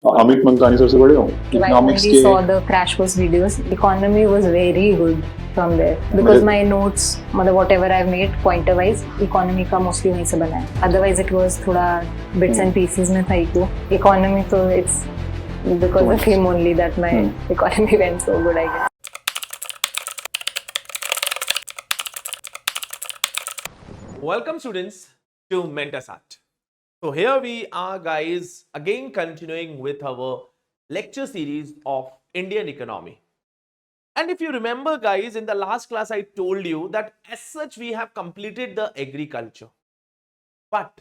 Amit Mangtani sir से पढ़े हो When इकोनॉमिक्स we के? saw the crash course videos, economy was very good from there because my notes, मतलब whatever I've made pointer wise, economy का mostly वहीं से बना है. Otherwise it was थोड़ा bits and pieces में था इको. Economy तो it's because of him only that my economy went so good, I guess. Welcome students to Mentasat. So here we are guys again continuing with our lecture series of Indian economy. And if you remember guys, in the last class I told you that as such we have completed the agriculture. But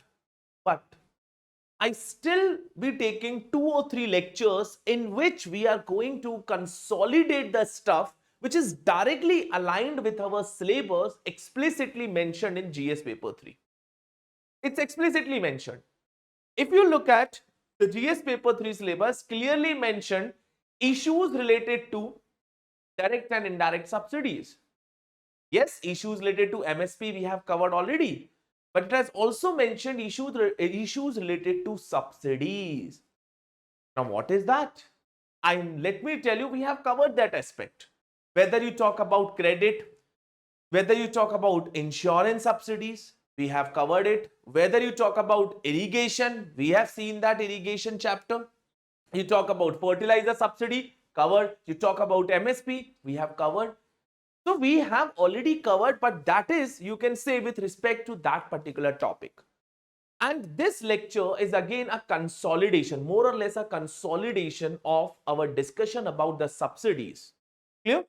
I still be taking 2 or 3 lectures in which we are going to consolidate the stuff which is directly aligned with our syllabus explicitly mentioned in GS paper 3. It's explicitly mentioned. If you look at the GS paper 3 syllabus, clearly mentioned issues related to direct and indirect subsidies. Yes, issues related to MSP we have covered already, but it has also mentioned issues related to subsidies. Now, what is that? Let me tell you, we have covered that aspect. Whether you talk about credit, whether you talk about insurance subsidies, we have covered it. Whether you talk about irrigation, we have seen that irrigation chapter. You talk about fertilizer subsidy, covered. You talk about MSP, we have covered. So we have already covered, but that is, you can say, with respect to that particular topic. And this lecture is again a consolidation, more or less a consolidation of our discussion about the subsidies. Clear?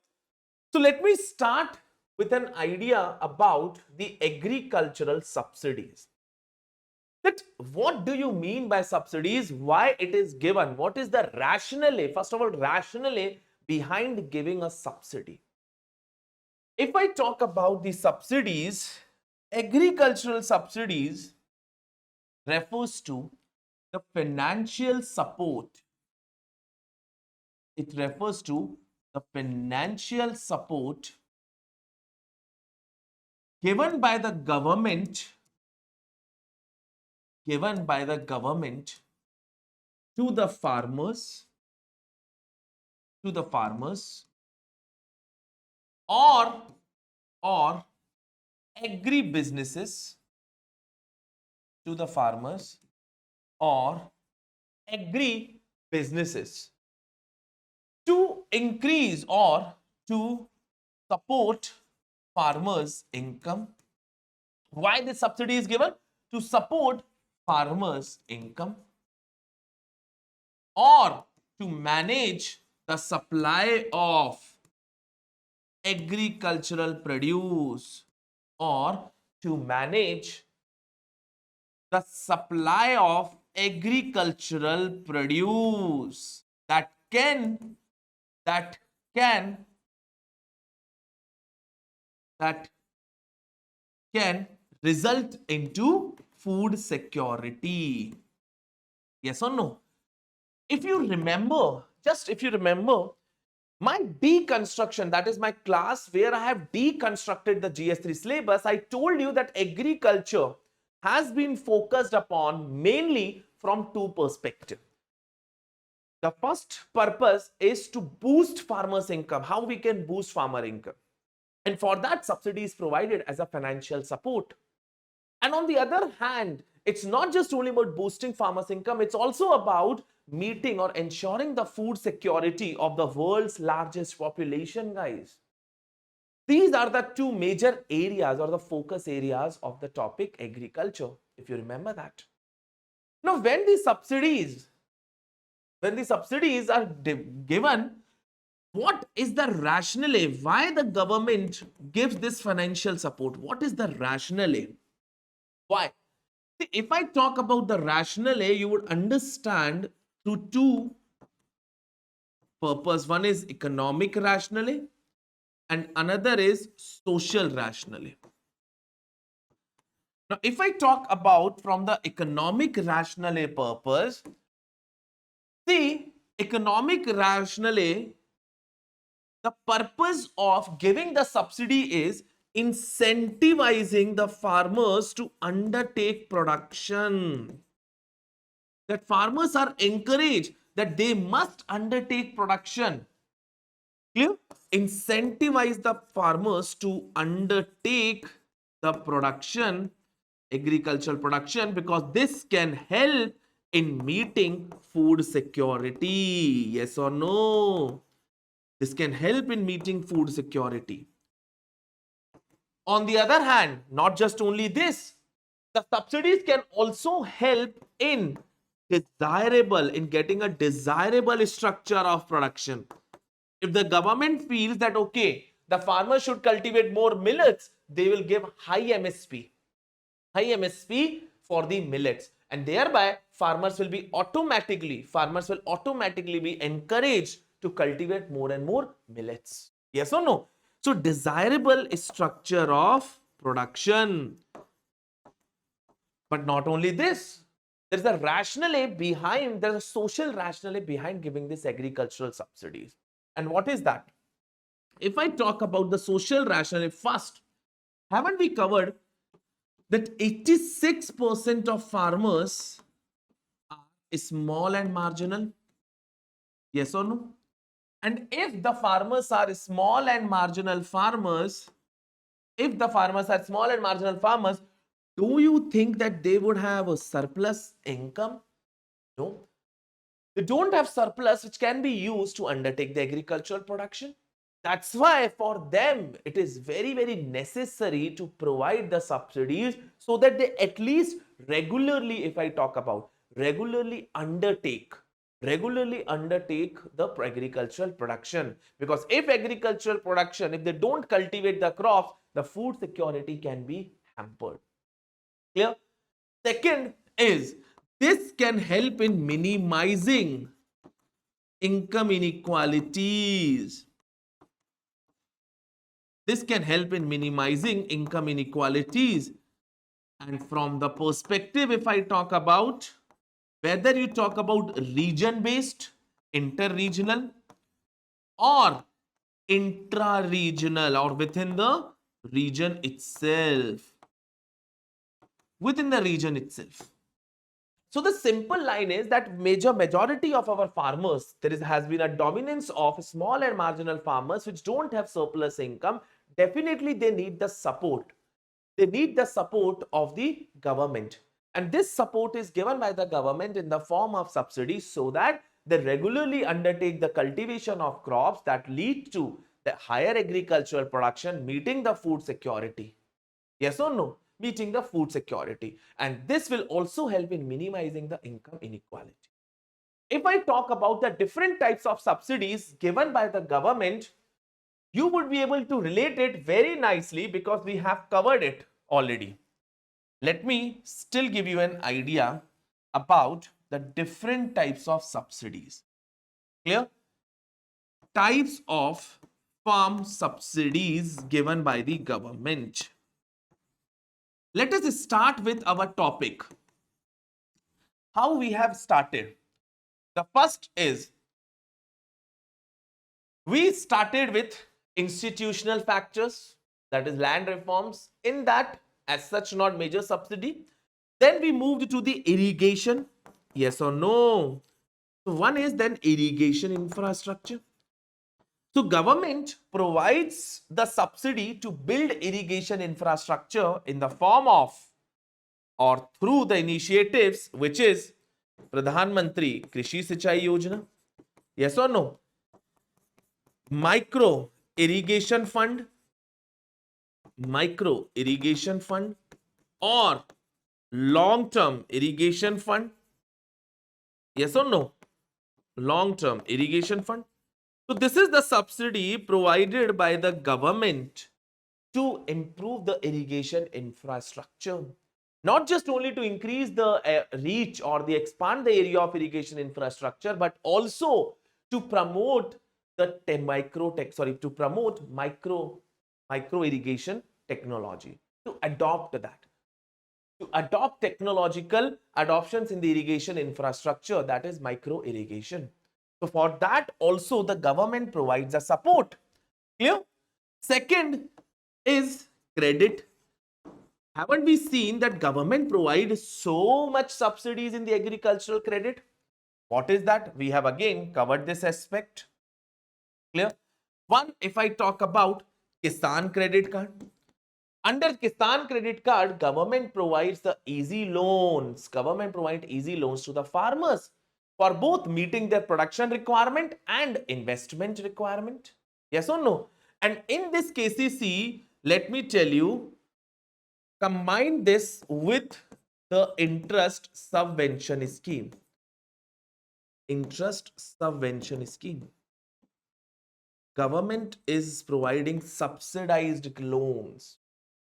So let me start with an idea about the agricultural subsidies. That what do you mean by subsidies? Why it is given? What is the rationale? First of all, rationale behind giving a subsidy. If I talk about the subsidies, agricultural subsidies refers to the financial support. It refers to the financial support given by the government to the farmers or agri businesses to the farmers or agri businesses to increase or to support farmers' income. Why this subsidy is given? To support farmers' income or to manage the supply of agricultural produce or to manage the supply of agricultural produce that can result into food security. Yes or no? If you remember, my deconstruction, that is my class where I have deconstructed the GS-3 syllabus, I told you that agriculture has been focused upon mainly from 2 perspectives. The first purpose is to boost farmers' income, how we can boost farmer income. And for that, subsidy is provided as a financial support. And on the other hand, it's not just only about boosting farmers' income, it's also about meeting or ensuring the food security of the world's largest population, guys. These are the 2 major areas or the focus areas of the topic agriculture, if you remember that. Now, when the subsidies are given, what is the rationale? Why the government gives this financial support? What is the rationale? Why? See, if I talk about the rationale, you would understand through 2 purposes. One is economic rationale and another is social rationale. Now, if I talk about from the economic rationale purpose, see, economic rationale, the purpose of giving the subsidy is incentivizing the farmers to undertake production. that farmers are encouraged that they must undertake production. Clear? Incentivize the farmers to undertake the production, agricultural production, because this can help in meeting food security. Yes or no? This can help in meeting food security. On the other hand, not just only this, the subsidies can also help in getting a desirable structure of production. If the government feels that, okay, the farmer should cultivate more millets, they will give high MSP for the millets, and thereby farmers will automatically be encouraged to cultivate more and more millets. Yes or no? So desirable structure of production. But not only this, there's a social rationale behind giving this agricultural subsidies. And what is that? If I talk about the social rationale first, haven't we covered that 86% of farmers are small and marginal? Yes or no? And if the farmers are small and marginal farmers, do you think that they would have a surplus income? No. They don't have surplus which can be used to undertake the agricultural production. That's why for them it is very, very necessary to provide the subsidies so that they at least regularly, if I talk about regularly undertake the agricultural production. Because if they don't cultivate the crops, the food security can be hampered. Clear? Second is, this can help in minimizing income inequalities. This can help in minimizing income inequalities. And from the perspective, if I talk about whether you talk about region-based, inter-regional, or intra-regional, or within the region itself. So the simple line is that majority of our farmers, has been a dominance of small and marginal farmers which don't have surplus income. Definitely they need the support. They need the support of the government. And this support is given by the government in the form of subsidies so that they regularly undertake the cultivation of crops that lead to the higher agricultural production, meeting the food security. Yes or no? Meeting the food security. And this will also help in minimizing the income inequality. If I talk about the different types of subsidies given by the government, you would be able to relate it very nicely because we have covered it already. Let me still give you an idea about the different types of subsidies. Clear? Types of farm subsidies given by the government. Let us start with our topic. How we have started. The first is, we started with institutional factors, that is land reforms. In that, as such, not major subsidy. Then we moved to the irrigation. Yes or no? So one is then irrigation infrastructure. So government provides the subsidy to build irrigation infrastructure in the form of or through the initiatives which is Pradhan Mantri Krishi Sinchai Yojana. Yes or no? Micro irrigation fund or long-term irrigation fund. Yes or no? Long-term irrigation fund. So this is the subsidy provided by the government to improve the irrigation infrastructure. Not just only to increase the reach or the expand the area of irrigation infrastructure, but also to promote micro irrigation technology, to adopt that. To adopt technological adoptions in the irrigation infrastructure, that is micro irrigation. So for that also the government provides a support. Clear? Second is credit. haven't we seen that government provides so much subsidies in the agricultural credit? What is that? We have again covered this aspect. Clear? One, if I talk about Kisan credit card. Under Kisan credit card, government provides the easy loans. Government provides easy loans to the farmers for both meeting their production requirement and investment requirement. Yes or no? And in this KCC, let me tell you, combine this with the interest subvention scheme. Interest subvention scheme. Government is providing subsidized loans.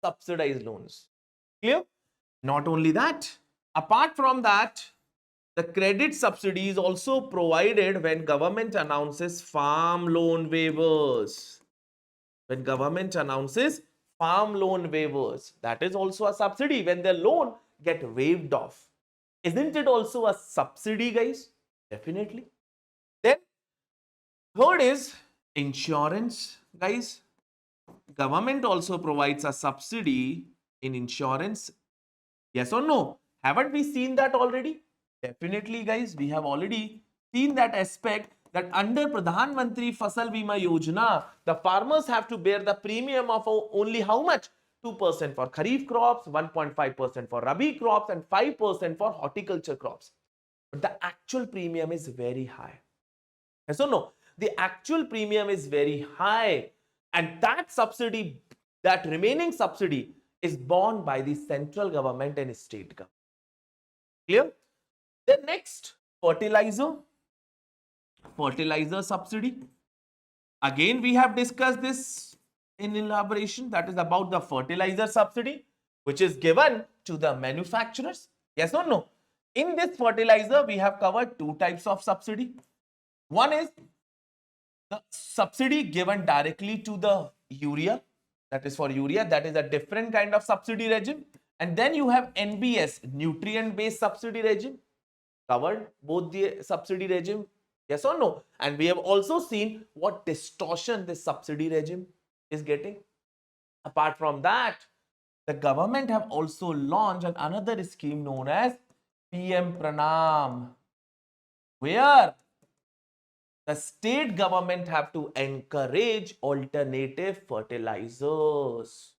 Subsidized loans. Clear? Not only that, apart from that, the credit subsidy is also provided when government announces farm loan waivers. When government announces farm loan waivers, that is also a subsidy when the loan get waived off. Isn't it also a subsidy, guys? Definitely. Then third is insurance, guys. Government also provides a subsidy in insurance. Yes or no? Haven't we seen that already? Definitely, guys. We have already seen that aspect that under Pradhan Mantri Fasal Bima Yojana, the farmers have to bear the premium of only how much? 2% for Kharif crops, 1.5% for Rabi crops, and 5% for horticulture crops. But the actual premium is very high. Yes or no? The actual premium is very high. And that subsidy, that remaining subsidy, is borne by the central government and state government. Clear? The next, fertilizer subsidy. Again, we have discussed this in elaboration. That is about the fertilizer subsidy, which is given to the manufacturers. Yes or no? In this fertilizer, we have covered two types of subsidy. One is the subsidy given directly to the urea. That is for urea. That is a different kind of subsidy regime. And then you have NBS, nutrient-based subsidy regime. Covered both the subsidy regime. Yes or no? And we have also seen what distortion this subsidy regime is getting. Apart from that, the government have also launched another scheme known as PM Pranam, where the state government have to encourage alternative fertilizers.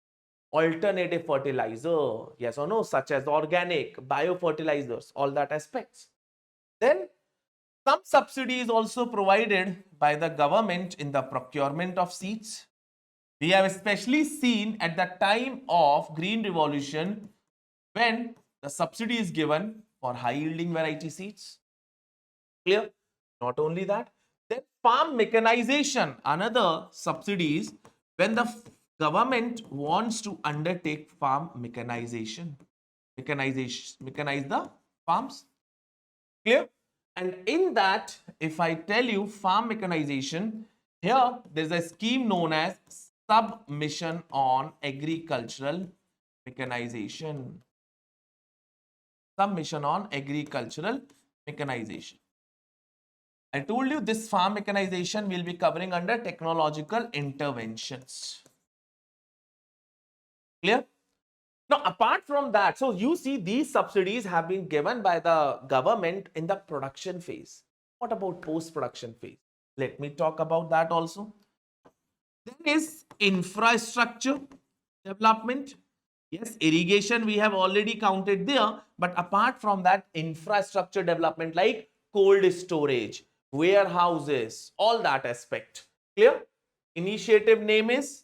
Alternative fertilizer, yes or no, such as organic, biofertilizers, all that aspects. Then some subsidy is also provided by the government in the procurement of seeds. We have especially seen at the time of Green Revolution when the subsidy is given for high yielding variety seeds. Clear? Not only that, then farm mechanization, another subsidies when the government wants to undertake farm mechanization, mechanize the farms. Clear? And in that, if I tell you farm mechanization, here there's a scheme known as Submission on Agricultural Mechanization. Submission on Agricultural Mechanization. I told you this farm mechanization will be covering under technological interventions. Clear? Now, apart from that, so you see these subsidies have been given by the government in the production phase. What about post-production phase? Let me talk about that also. There is infrastructure development. Yes, irrigation we have already counted there, but apart from that, infrastructure development like cold storage, warehouses, all that aspect. Clear? Initiative name is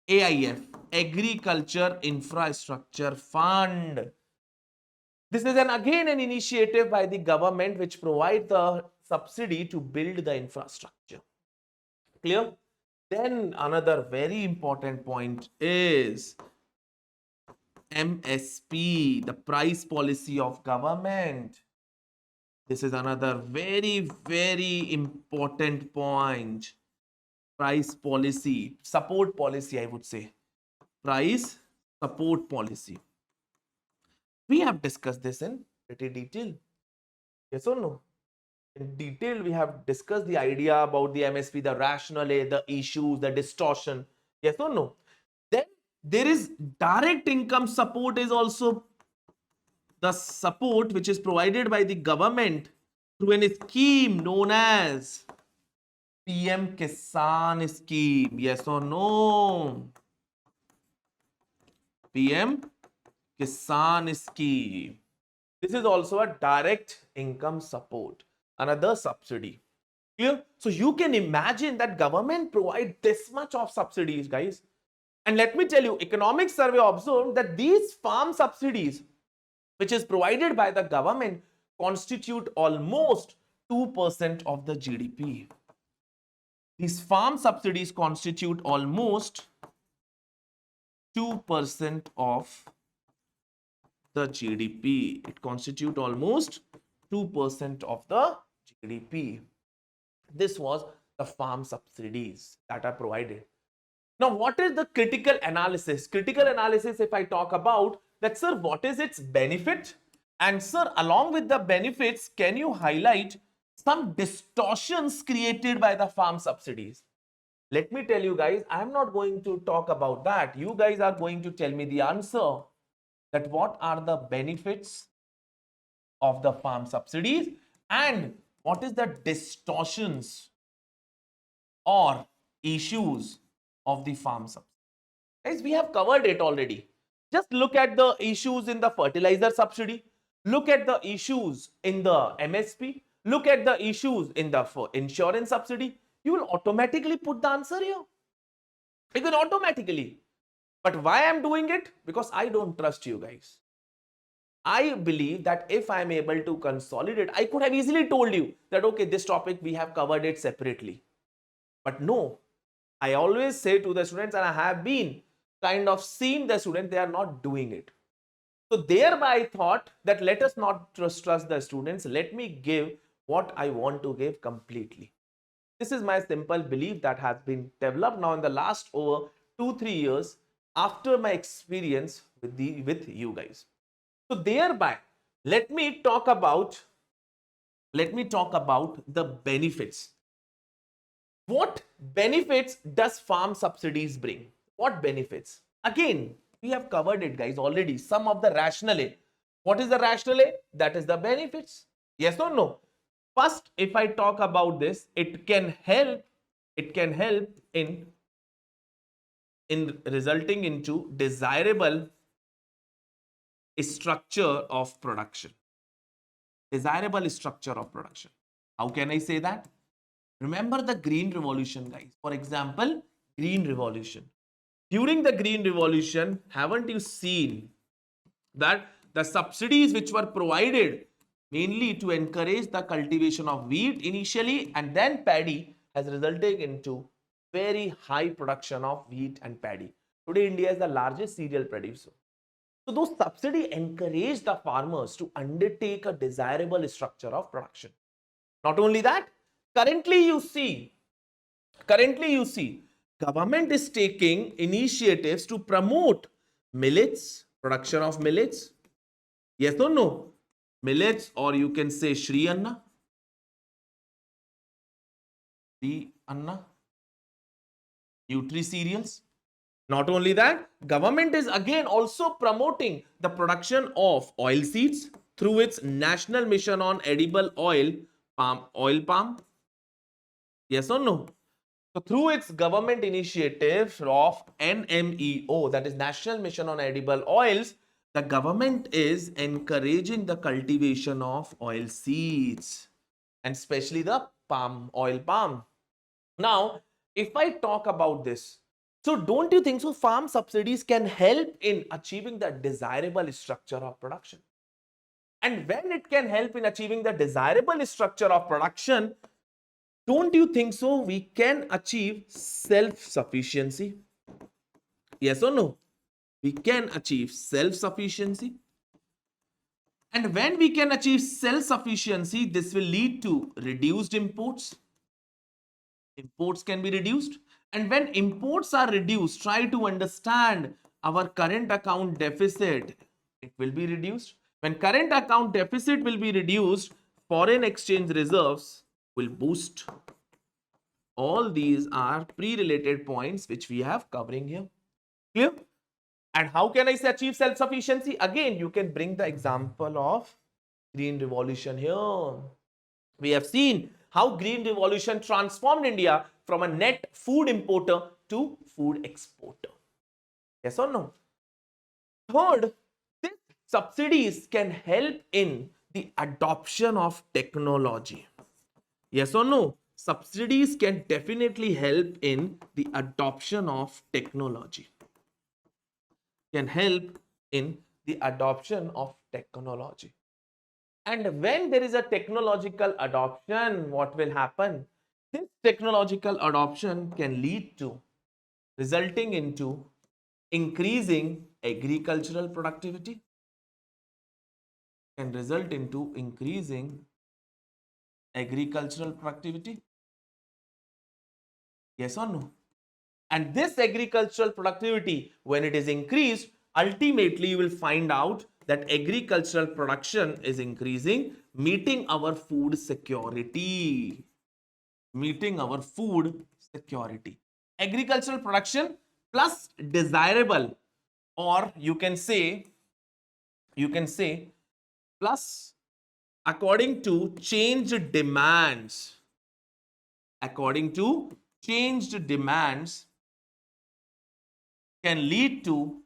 AIF, Agriculture Infrastructure Fund. This is again an initiative by the government which provides the subsidy to build the infrastructure. Clear? Then another very important point is MSP, the price policy of government. This is another very, very important point. Price policy, support policy, I would say. Price support policy. We have discussed this in pretty detail. Yes or no? In detail, we have discussed the idea about the MSP, the rationale, the issues, the distortion. Yes or no? Then There is direct income support is also the support which is provided by the government through a scheme known as PM Kisan scheme. Yes or no? PM Kisan scheme. This is also a direct income support, another subsidy. Clear? So you can imagine that government provide this much of subsidies, guys. And let me tell you, economic survey observed that these farm subsidies, which is provided by the government, constitute almost 2% of the GDP. These farm subsidies constitute almost 2% of the GDP. It constitutes almost 2% of the GDP. This was the farm subsidies that are provided. Now, what is the critical analysis? Critical analysis, if I talk about that, sir, what is its benefit? And sir, along with the benefits, can you highlight some distortions created by the farm subsidies? Let me tell you guys, I'm not going to talk about that. You guys are going to tell me the answer, that what are the benefits of the farm subsidies and what is the distortions or issues of the farm subsidy. Guys, we have covered it already. Just look at the issues in the fertilizer subsidy. Look at the issues in the MSP. Look at the issues in the insurance subsidy. You will automatically put the answer here. You can automatically. But why I'm doing it? Because I don't trust you guys. I believe that if I'm able to consolidate, I could have easily told you that, okay, this topic we have covered it separately. But no, I always say to the students, and I have been kind of seen the students, they are not doing it. So thereby I thought that let us not trust the students. Let me give what I want to give completely. This is my simple belief that has been developed now in the last over 2-3 years after my experience with you guys. So thereby, let me talk about the benefits. What benefits does farm subsidies bring? What benefits? Again, we have covered it, guys, already. Some of the rationale. What is the rationale? That is the benefits. Yes or no? First, if I talk about this, it can help in resulting into desirable structure of production. Desirable structure of production. How can I say that? Remember the Green Revolution, guys. For example, Green Revolution. During the Green Revolution, haven't you seen that the subsidies which were provided mainly to encourage the cultivation of wheat initially and then paddy has resulted into very high production of wheat and paddy. Today, India is the largest cereal producer. So those subsidies encourage the farmers to undertake a desirable structure of production. Not only that, currently you see government is taking initiatives to promote millets, production of millets. Yes or no? Millets, or you can say Shri Anna. Shri Anna. Nutri cereals. Not only that, government is again also promoting the production of oil seeds through its National Mission on Edible Oil, palm. Yes or no? So through its government initiative of NMEO, that is National Mission on Edible Oils, the government is encouraging the cultivation of oil seeds and especially the palm. Now, if I talk about this, so don't you think so farm subsidies can help in achieving the desirable structure of production? And when it can help in achieving the desirable structure of production, don't you think so we can achieve self-sufficiency? Yes or no? We can achieve self-sufficiency. And when we can achieve self-sufficiency, this will lead to reduced imports. Imports can be reduced. And when imports are reduced, try to understand our current account deficit. It will be reduced. When current account deficit will be reduced, foreign exchange reserves will boost. All these are pre-related points which we have covering here. Clear? And how can I achieve self-sufficiency? Again, you can bring the example of Green Revolution here. We have seen how Green Revolution transformed India from a net food importer to food exporter. Yes or no? Third, these subsidies can help in the adoption of technology. Yes or no? Subsidies can definitely help in the adoption of technology. Can help in the adoption of technology. And when there is a technological adoption, what will happen? This technological adoption can lead to resulting into increasing agricultural productivity, can result into increasing agricultural productivity. Yes or no? And this agricultural productivity, when it is increased, ultimately you will find out that agricultural production is increasing, meeting our food security. Meeting our food security. Agricultural production plus desirable, or you can say plus according to changed demands. According to changed demands can lead to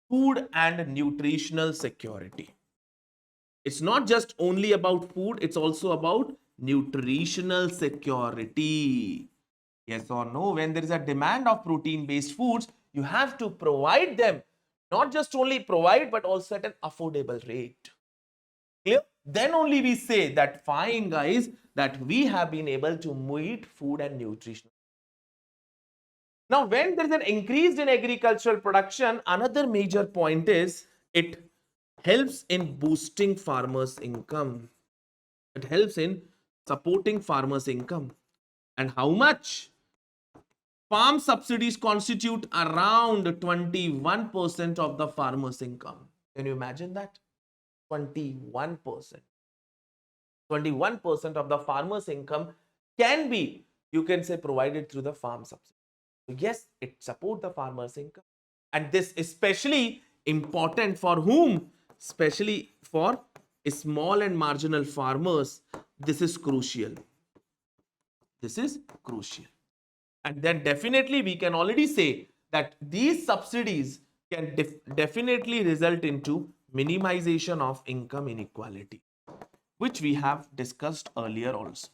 food and nutritional security. It's not just only about food, it's also about nutritional security. Yes or no? When there is a demand of protein based foods, you have to provide them. Not just only provide, but also at an affordable rate. Clear? Then only we say that fine, guys, that we have been able to meet food and nutrition. Now, when there is an increase in agricultural production, another major point is it helps in boosting farmers' income. It helps in supporting farmers' income. And how much? Farm subsidies constitute around 21% of the farmer's income. Can you imagine that? 21%. 21% of the farmer's income can be, you can say, provided through the farm subsidy. So yes, it supports the farmer's income. And this especially important for whom? Especially for small and marginal farmers. This is crucial. This is crucial. And then definitely we can already say that these subsidies can definitely result into minimization of income inequality, which we have discussed earlier also.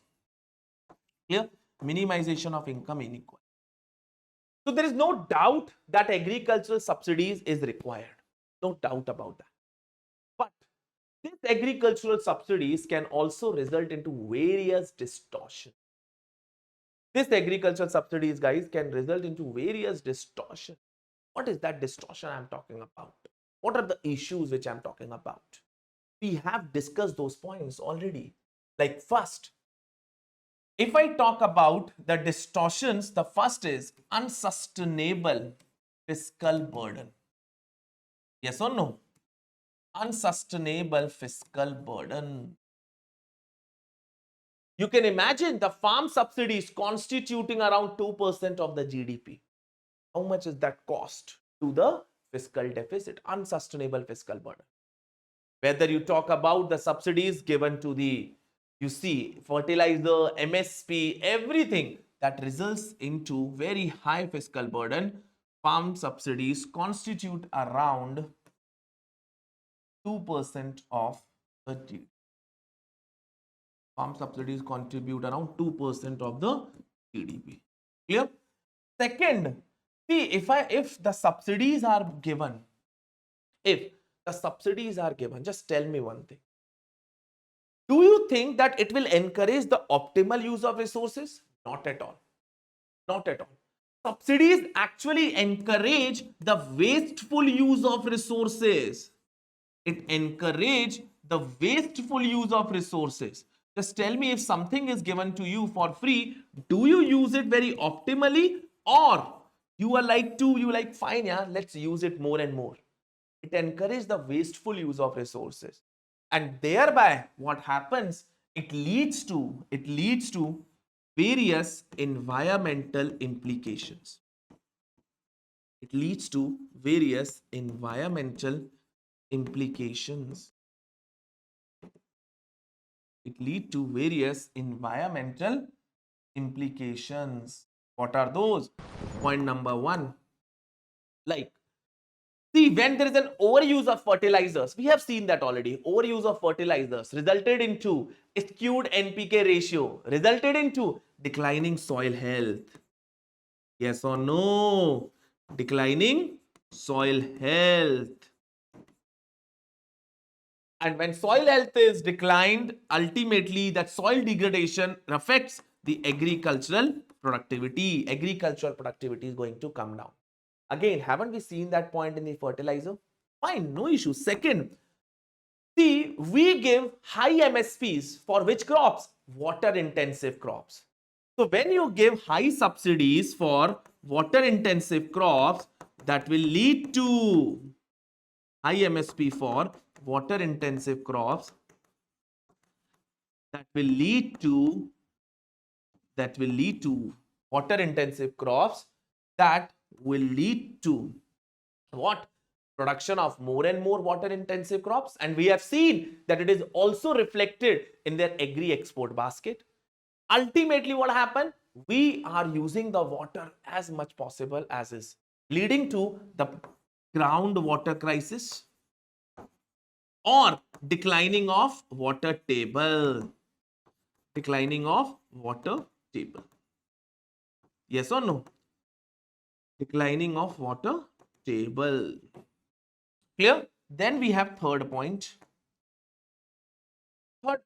Here, minimization of income inequality. So there is no doubt that agricultural subsidies is required. No doubt about that. But these agricultural subsidies can also result into various distortions. These agricultural subsidies, guys, can result into various distortions. What is that distortion I'm talking about? What are the issues which I'm talking about? We have discussed those points already. Like first, if I talk about the distortions, the first is unsustainable fiscal burden. Yes or no? Unsustainable fiscal burden. You can imagine the farm subsidies constituting around 2% of the GDP. How much is that cost to the fiscal deficit? Unsustainable fiscal burden. Whether you talk about the subsidies given to the, you see, fertilizer, MSP, everything that results into very high fiscal burden, farm subsidies constitute around 2% of the GDP. Farm subsidies contribute around 2% of the GDP. Clear? Second, see, if the subsidies are given, just tell me one thing. Do you think that it will encourage the optimal use of resources? Not at all. Not at all. Subsidies actually encourage the wasteful use of resources. It encourages the wasteful use of resources. Just tell me, if something is given to you for free, do you use it very optimally, or you like, fine, yeah, let's use it more and more. It encourages the wasteful use of resources. And thereby what happens? It leads to various environmental implications. It leads to various environmental implications. It leads to various environmental implications. What are those? Point number one, like, see, when there is an overuse of fertilizers, we have seen that already. Overuse of fertilizers resulted into skewed NPK ratio, resulted into declining soil health. Yes or no? Declining soil health. And when soil health is declined, ultimately that soil degradation affects the agricultural productivity. Agricultural productivity is going to come down. Again, haven't we seen that point in the fertilizer? Fine, no issue. Second, see, we give high MSPs for which crops? Water intensive crops. So when you give high subsidies for water intensive crops, that will lead to high MSP for water intensive crops, that will lead to water intensive crops, that will lead to what? Production of more and more water intensive crops. And we have seen that it is also reflected in their agri export basket. Ultimately, what happened? We are using the water as much possible as is, leading to the groundwater crisis or declining of water table. Declining of water table. Yes or no? Declining of water table. Clear? Then we have third point. Third point,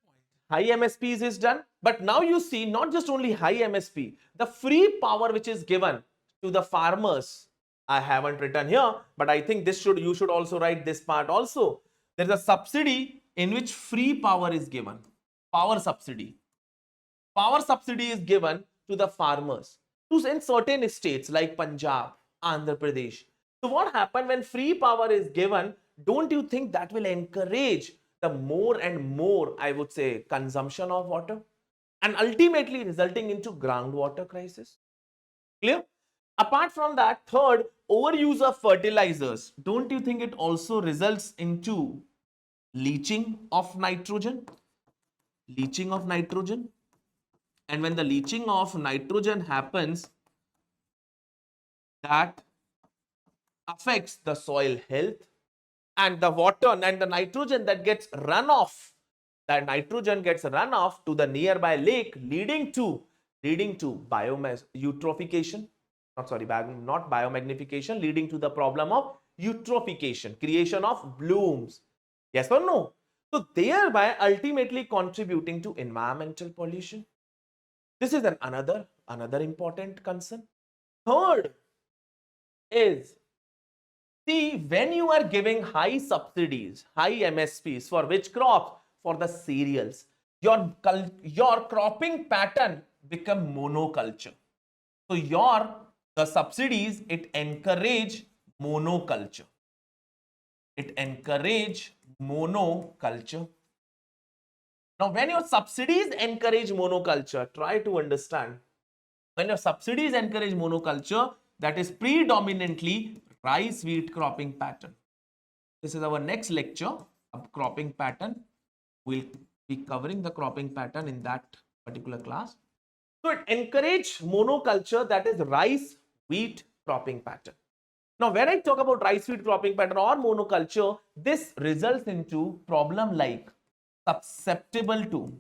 high MSPs is done. But now you see, not just only high MSP, the free power which is given to the farmers. I haven't written here, but I think you should also write this part also. There's a subsidy in which free power is given. Power subsidy. Power subsidy is given to the farmers in certain states like Punjab, Andhra Pradesh. So what happened when free power is given? Don't you think that will encourage the more and more, I would say, consumption of water, and ultimately resulting into groundwater crisis? Clear? Apart from that, third, overuse of fertilizers. Don't you think it also results into leaching of nitrogen? Leaching of nitrogen. And when the leaching of nitrogen happens, that affects the soil health, and the water and the nitrogen that gets run off, that nitrogen gets run off to the nearby lake, leading to biomass eutrophication. Not biomagnification, leading to the problem of eutrophication, creation of blooms. Yes or no? So thereby ultimately contributing to environmental pollution. This is another important concern. Third is, see, when you are giving high subsidies, high MSPs for which crops? For the cereals, your cropping pattern become monoculture. So the subsidies, it encourage monoculture. It encourage monoculture. Now, when your subsidies encourage monoculture, try to understand. When your subsidies encourage monoculture, that is predominantly rice wheat cropping pattern. This is our next lecture, a cropping pattern. We'll be covering the cropping pattern in that particular class. So it encourages monoculture, that is rice wheat cropping pattern. Now, when I talk about rice wheat cropping pattern or monoculture, this results into problem like susceptible to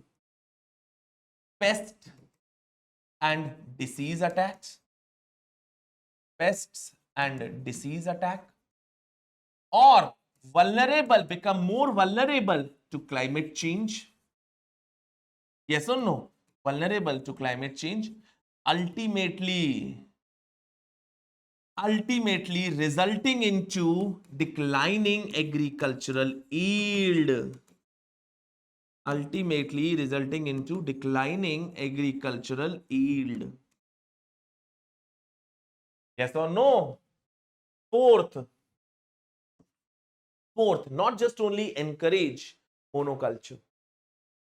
pest and disease attacks, pests and disease attack, or become more vulnerable to climate change. Yes or no? Vulnerable to climate change, ultimately resulting into declining agricultural yield. Ultimately resulting into declining agricultural yield. Yes or no? Fourth, not just only encourage monoculture.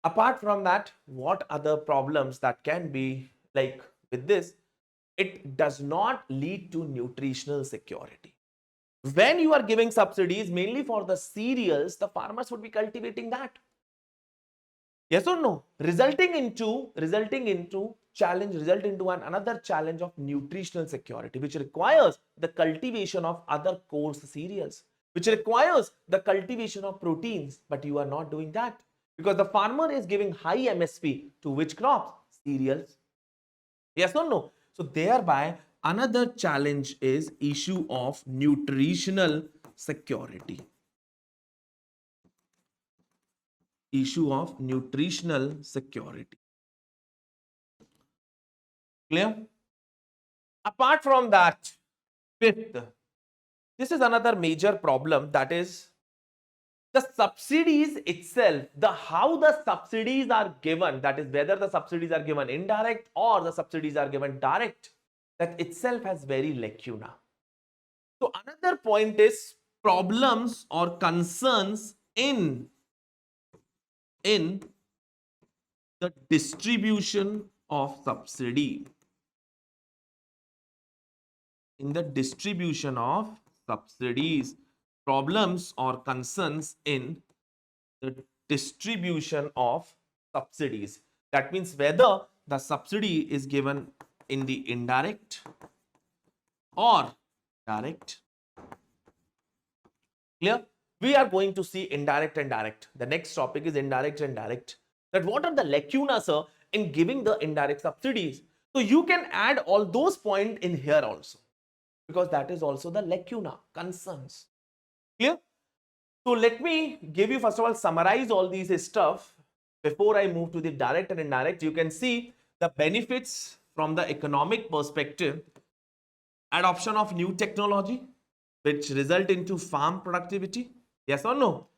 Apart from that, what other problems that can be like with this? it does not lead to nutritional security. When you are giving subsidies mainly for the cereals, the farmers would be cultivating that. Yes or no? Resulting into another challenge of nutritional security, which requires the cultivation of other coarse cereals, which requires the cultivation of proteins, but you are not doing that because the farmer is giving high MSP to which crops? Cereals. Yes or no? So thereby another challenge is issue of nutritional security. Issue of nutritional security. Clear? Apart from that, fifth, this is another major problem, that is the subsidies itself, the how the subsidies are given, that is whether the subsidies are given indirect or the subsidies are given direct, that itself has very lacuna. So another point is problems or concerns in the distribution of subsidy. In the distribution of subsidies, problems or concerns in the distribution of subsidies. That means whether the subsidy is given in the indirect or direct. Clear? We are going to see indirect and direct. The next topic is indirect and direct. That what are the lacunas, sir, in giving the indirect subsidies? So you can add all those points in here also, because that is also the lacuna, concerns. Clear? So let me give you, first of all, summarize all these stuff before I move to the direct and indirect. You can see the benefits from the economic perspective. Adoption of new technology, which result into farm productivity. Yes or no?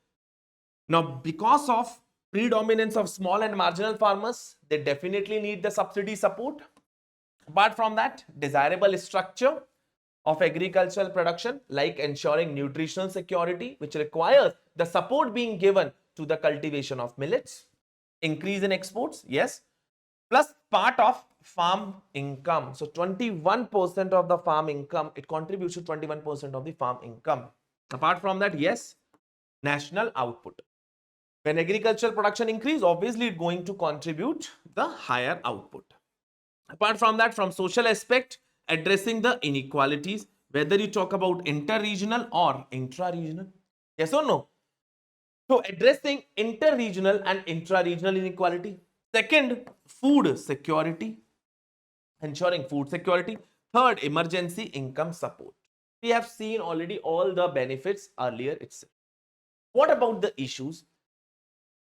Now, because of predominance of small and marginal farmers, they definitely need the subsidy support. Apart from that, desirable structure of agricultural production, like ensuring nutritional security, which requires the support being given to the cultivation of millets. Increase in exports, yes, plus part of farm income. So 21% of the farm income, it contributes to 21% of the farm income. Apart from that, yes, national output. When agricultural production increase, obviously it's going to contribute the higher output. Apart from that, from social aspect, addressing the inequalities, whether you talk about inter-regional or intra-regional. Yes or no? So addressing inter-regional and intra-regional inequality. Second, food security, ensuring food security. Third, emergency income support. We have seen already all the benefits earlier itself. What about the issues?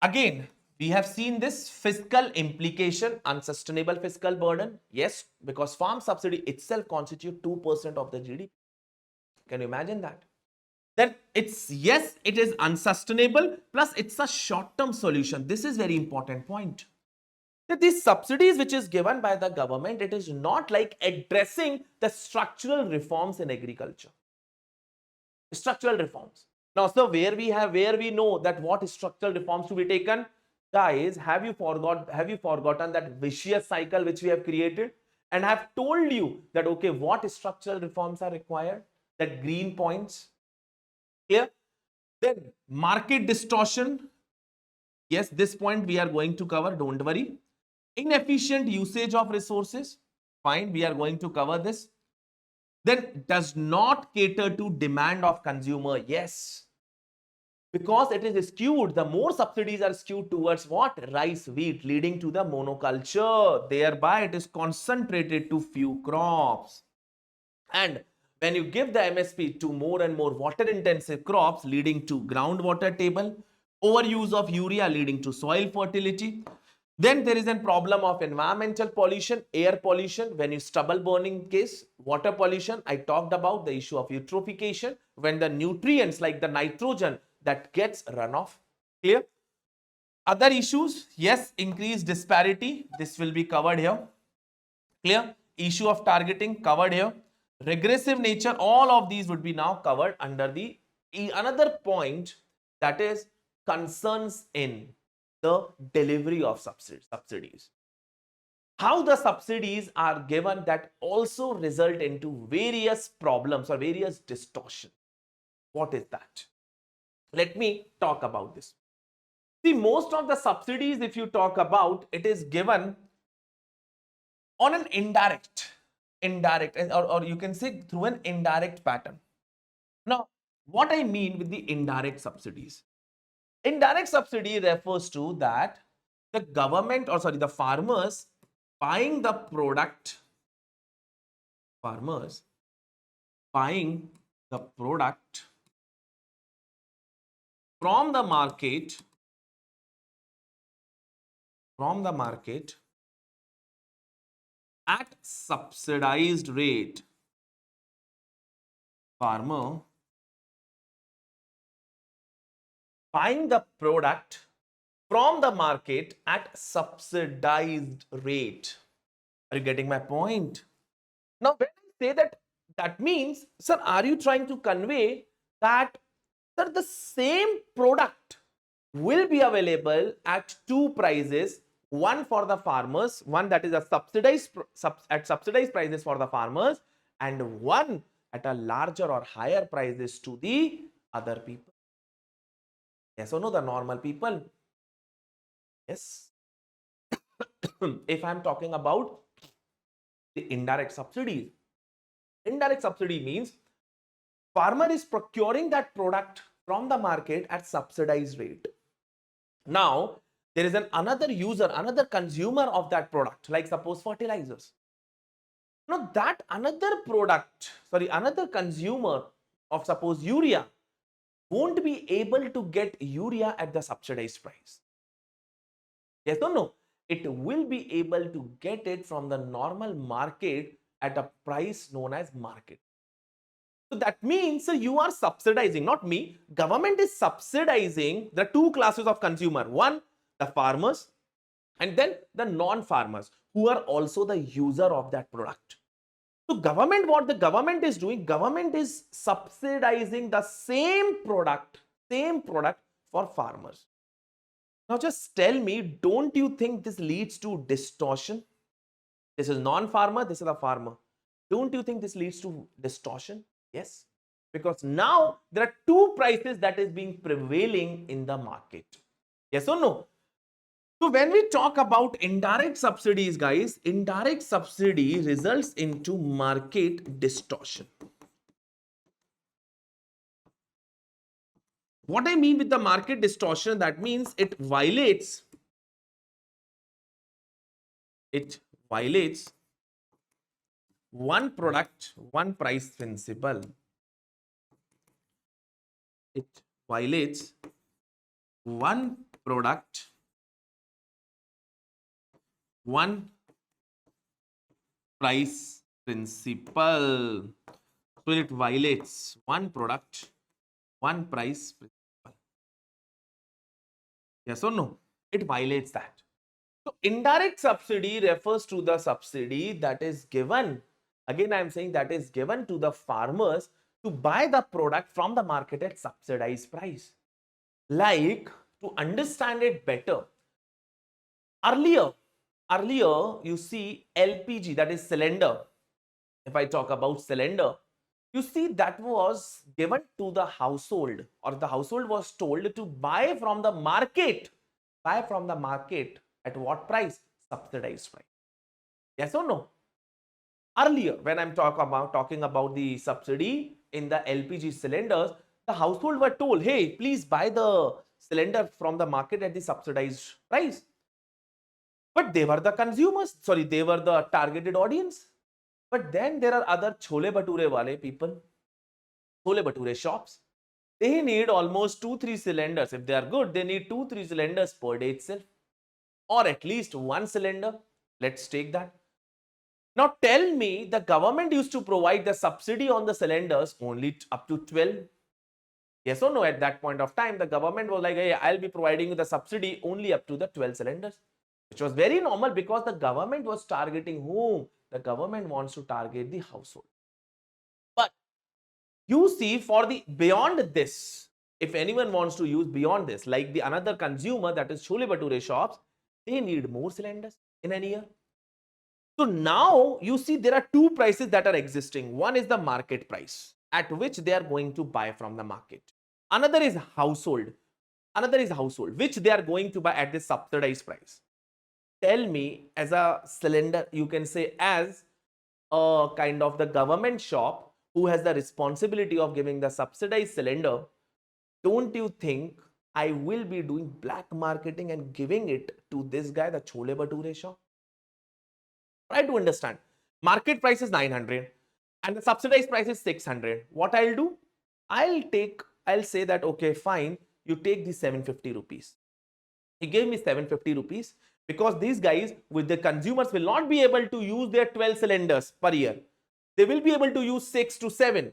Again, we have seen this fiscal implication, unsustainable fiscal burden. Yes, because farm subsidy itself constitutes 2% of the GDP. Can you imagine that? Then it's, yes, it is unsustainable, plus it's a short-term solution. This is very important point. That these subsidies which is given by the government, it is not like addressing the structural reforms in agriculture. Structural reforms. Now, sir, where we know that what structural reforms to be taken? Guys, have you forgotten that vicious cycle which we have created? And have told you that, okay, what structural reforms are required? That green points. Clear? Then market distortion. Yes, this point we are going to cover, don't worry. Inefficient usage of resources. Fine, we are going to cover this. Then does not cater to demand of consumer. Yes, because it is skewed, the more subsidies are skewed towards what? Rice, wheat, leading to the monoculture. Thereby it is concentrated to few crops. And when you give the MSP to more and more water intensive crops, leading to groundwater table, overuse of urea leading to soil fertility. Then there is a problem of environmental pollution, air pollution, when you stubble burning case, water pollution. I talked about the issue of eutrophication, when the nutrients like the nitrogen that gets runoff. Clear? Other issues, yes, increased disparity. This will be covered here. Clear? Issue of targeting covered here. Regressive nature, all of these would be now covered under the another point, that is concerns in the delivery of subsidies. how the subsidies are given that also result into various problems or various distortion. What is that? Let me talk about this. See, most of the subsidies, if you talk about, it is given on an indirect, or you can say through an indirect pattern. Now, what I mean with the indirect subsidies? Indirect subsidy refers to that the government, or sorry, the farmers buying the product, farmers buying the product from the market, at subsidized rate. Farmer buying the product from the market at subsidized rate. Are you getting my point? Now, when I say that, that means, sir, are you trying to convey that, sir, the same product will be available at two prices, one for the farmers, one that is a at subsidized prices for the farmers, and one at a larger or higher prices to the other people? Yes or no, the normal people? Yes. If I'm talking about the indirect subsidies, indirect subsidy means farmer is procuring that product from the market at subsidized rate. Now, there is another user, another consumer of that product, like suppose fertilizers. Now, that another consumer of suppose urea won't be able to get urea at the subsidized price. Yes or no? It will be able to get it from the normal market at a price known as market. So that means, so you are subsidizing, not me. Government is subsidizing the two classes of consumer. One, the farmers, and then the non-farmers, who are also the user of that product. So government, what the government is doing, government is subsidizing the same product for farmers. Now just tell me, don't you think this leads to distortion? This is non-farmer, this is a farmer. Don't you think this leads to distortion? Yes, because now there are two prices that is being prevailing in the market. Yes or no? So when we talk about indirect subsidies, guys, indirect subsidy results into market distortion. What I mean with the market distortion, that means it violates one product, one price principle. It violates one product, one price principle. So it violates one product, one price principle. Yes or no? It violates that. So indirect subsidy refers to the subsidy that is given. Again, I am saying that is given to the farmers to buy the product from the market at subsidized price. Like, to understand it better, earlier you see LPG, that is cylinder. If I talk about cylinder, you see that was given to the household, or the household was told to buy from the market. At what price? Subsidized price. Yes or no? Earlier, when I'm talking about the subsidy in the LPG cylinders, the household were told, hey, please buy the cylinder from the market at the subsidized price. But they were the consumers, sorry, they were the targeted audience. But then there are other chole bhature wale people, chole bhature shops. They need almost 2-3 cylinders. If they are good, they need 2-3 cylinders per day itself, or at least one cylinder. Let's take that. Now tell me, the government used to provide the subsidy on the cylinders only up to 12. Yes or no? At that point of time, the government was like, hey, I'll be providing you the subsidy only up to the 12 cylinders, which was very normal because the government was targeting whom? The government wants to target the household. But you see, for the beyond this, if anyone wants to use beyond this, like the another consumer, that is chole bhature shops, they need more cylinders in a year. So now you see there are two prices that are existing. One is the market price at which they are going to buy from the market. Another is household. Another is household, which they are going to buy at the subsidized price. Tell me, as a cylinder, you can say as a kind of the government shop who has the responsibility of giving the subsidized cylinder, don't you think I will be doing black marketing and giving it to this guy, the Chole Bhature shop? Try to understand. Market price is 900 and the subsidized price is 600. What I'll do? I'll say that, okay, fine, you take the 750 rupees. He gave me 750 rupees because these guys with the consumers will not be able to use their 12 cylinders per year. They will be able to use 6 to 7.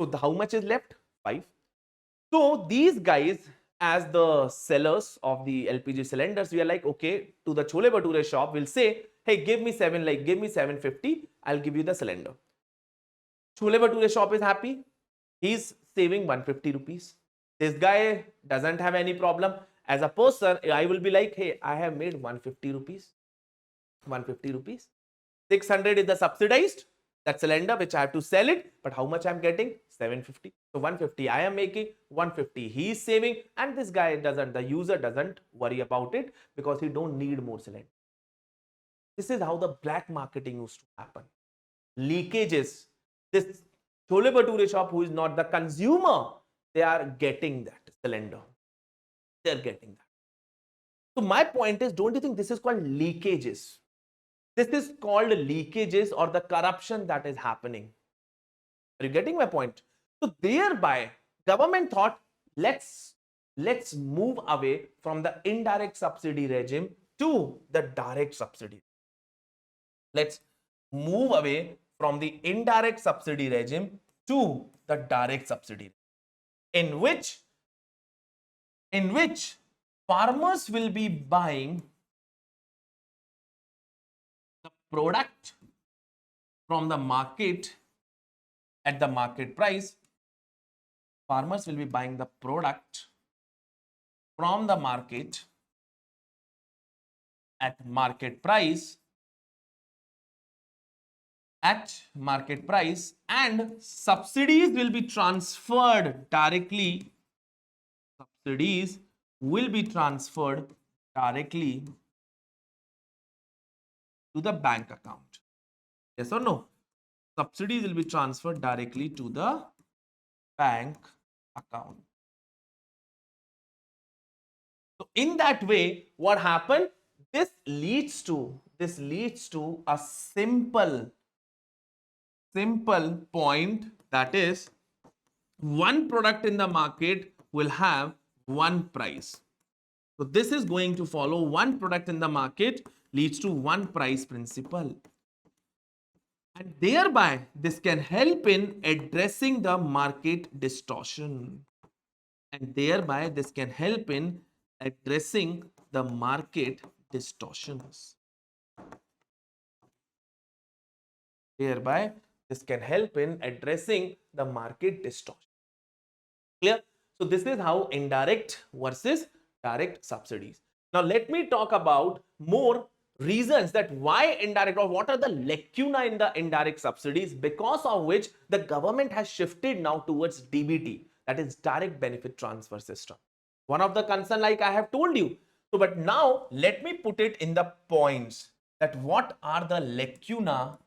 So how much is left? 5. So these guys, as the sellers of the LPG cylinders, we are like, okay, to the Chole Bhature shop, we'll say, hey, give me 750, I'll give you the cylinder. Chole Bhature shop is happy. He's saving 150 rupees. This guy doesn't have any problem. As a person, I will be like, hey, I have made 150 rupees. 150 rupees. 600 is the subsidized, that cylinder which I have to sell it. But how much I'm getting? 750. So 150 I am making, 150 he is saving, and this guy doesn't, the user doesn't worry about it because he don't need more cylinder. This is how the black marketing used to happen. Leakages. This Chole Bhature shop, who is not the consumer, they are getting that cylinder. They're getting that. So my point is, don't you think this is called leakages? This is called leakages or the corruption that is happening. Are you getting my point? So thereby, government thought, let's move away from the indirect subsidy regime to the direct subsidy. Let's move away from the indirect subsidy regime to the direct subsidy, in which farmers will be buying the product from the market at the market price. Farmers will be buying the product from the market at market price, and subsidies will be transferred directly. Subsidies will be transferred directly to the bank account. Yes or no? Subsidies will be transferred directly to the bank account. So in that way, what happened? This leads to a simple point, that is, one product in the market will have one price. So this is going to follow one product in the market leads to one price principle. And thereby, this can help in addressing the market distortion. And thereby, this can help in addressing the market distortions. Thereby, this can help in addressing the market distortion. Clear? So this is how indirect versus direct subsidies. Now let me talk about more reasons that why indirect, or what are the lacuna in the indirect subsidies, because of which the government has shifted now towards DBT, that is direct benefit transfer system. One of the concern, like I have told you. So but now let me put it in the points that what are the lacuna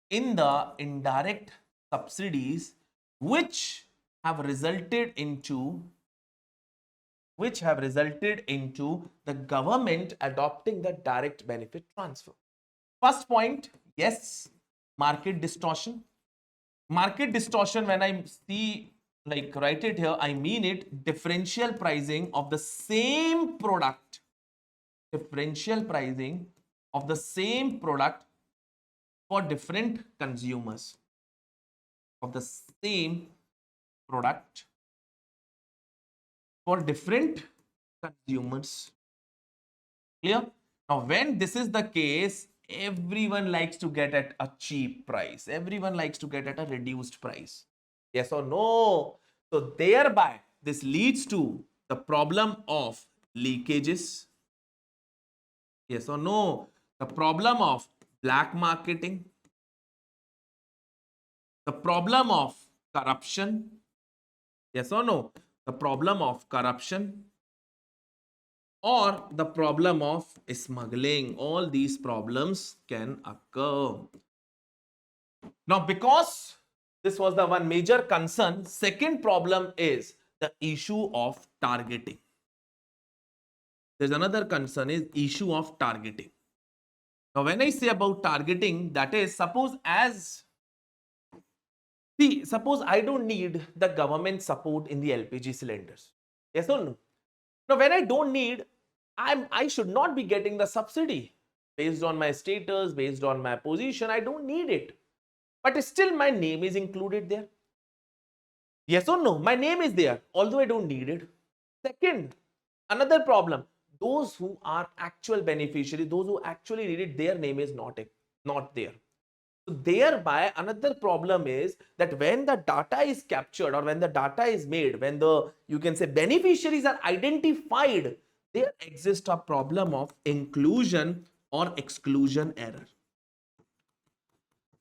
in the indirect subsidies which have resulted into the government adopting the direct benefit transfer. First point, yes, market distortion. Market distortion, when I see, like write it here, I mean it, differential pricing of the same product. Differential pricing of the same product for different consumers. Of the same product for different consumers. Clear? Now, when this is the case, everyone likes to get at a cheap price. Everyone likes to get at a reduced price. Yes or no? So thereby, this leads to the problem of leakages. Yes or no? The problem of black marketing, the problem of corruption, yes or no? The problem of corruption or the problem of smuggling. All these problems can occur. Now, because this was the one major concern, second problem is the issue of targeting. There's another concern is issue of targeting. Now, when I say about targeting, that is, suppose I don't need the government support in the LPG cylinders. Yes or no? Now, when I don't need, I should not be getting the subsidy based on my status, based on my position. I don't need it. But still my name is included there. Yes or no? My name is there, although I don't need it. Second, another problem, those who are actual beneficiaries, those who actually need it, their name is not there. So thereby, another problem is that when the data is captured or when the data is made, when the, you can say, beneficiaries are identified, there exists a problem of inclusion or exclusion error.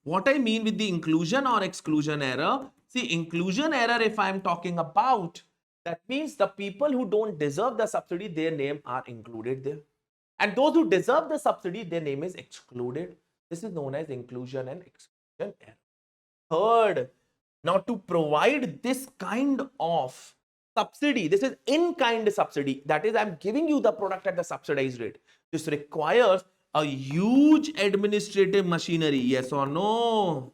What I mean with the inclusion or exclusion error, see, inclusion error, if I am talking about, that means the people who don't deserve the subsidy, their name are included there. And those who deserve the subsidy, their name is excluded. This is known as inclusion and exclusion error. Third, now to provide this kind of subsidy, this is in-kind subsidy, that is, I'm giving you the product at the subsidized rate. This requires a huge administrative machinery, yes or no?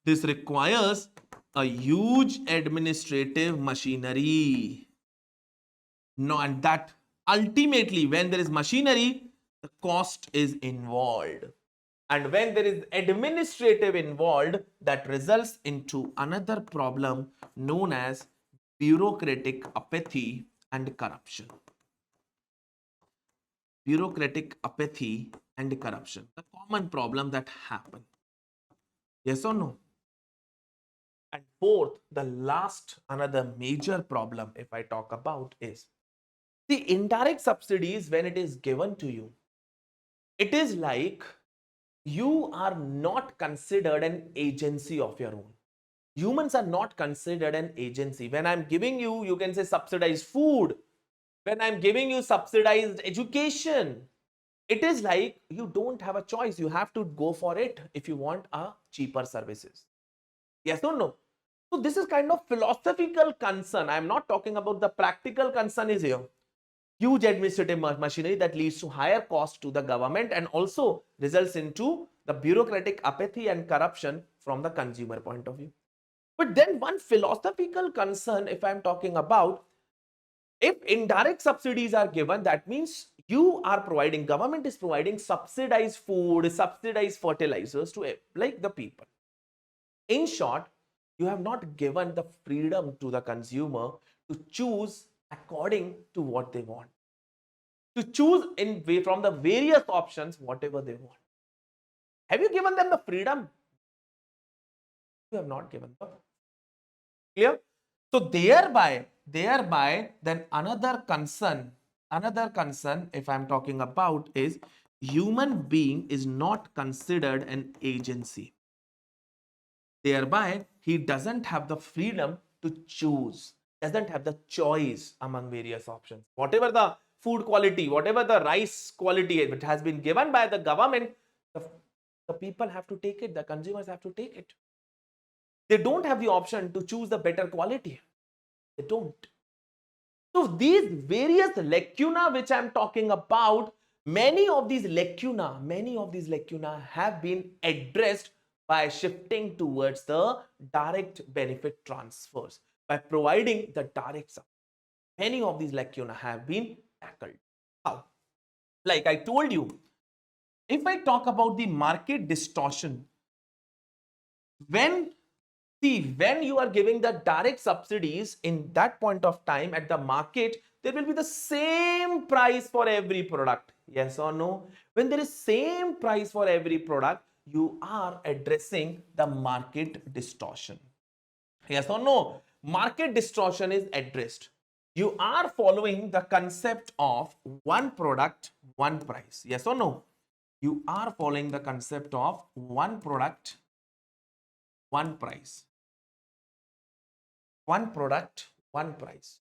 This requires a huge administrative machinery. No, and that ultimately, when there is machinery, the cost is involved. And when there is administrative involved, that results into another problem known as bureaucratic apathy and corruption. Bureaucratic apathy and corruption, the common problem that happen. Yes or no? And fourth, the last, another major problem, if I talk about, is the indirect subsidies. When it is given to you, it is like you are not considered an agency of your own. Humans are not considered an agency. When I'm giving you, you can say, subsidized food. When I'm giving you subsidized education, it is like you don't have a choice. You have to go for it if you want a cheaper services. Yes or no? So this is kind of philosophical concern. I'm not talking about the practical concern is here. Huge administrative machinery that leads to higher cost to the government and also results into the bureaucratic apathy and corruption from the consumer point of view. But then one philosophical concern, if I'm talking about, if indirect subsidies are given, that means you are providing, government is providing subsidized food, subsidized fertilizers to like the people. In short, you have not given the freedom to the consumer to choose according to what they want, to choose from the various options whatever they want. Have you given them the freedom? You have not given them. Clear? So thereby then another concern if I'm talking about is human being is not considered an agency. Thereby he doesn't have the freedom to choose, doesn't have the choice among various options. Whatever the food quality, whatever the rice quality, it has been given by the government, the people have to take it, the consumers have to take it. They don't have the option to choose the better quality. They don't. So these various lacuna which I'm talking about, many of these lacuna have been addressed by shifting towards the direct benefit transfers, by providing the direct support. Many of these lacuna have been tackled. How? Like I told you, if I talk about the market distortion, when you are giving the direct subsidies in that point of time at the market, there will be the same price for every product. Yes or no? When there is same price for every product, you are addressing the market distortion. Yes or no? Market distortion is addressed. You are following the concept of one product, one price. Yes or no? You are following the concept of one product, one price. One product, one price.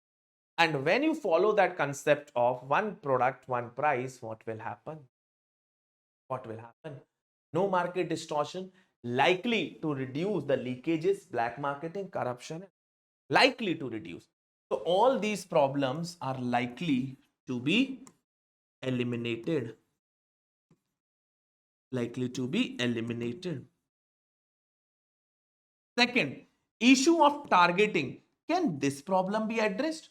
And when you follow that concept of one product, one price, what will happen? What will happen? No market distortion, likely to reduce the leakages, black marketing, corruption, likely to reduce. So all these problems are likely to be eliminated. Likely to be eliminated. Second, issue of targeting. Can this problem be addressed?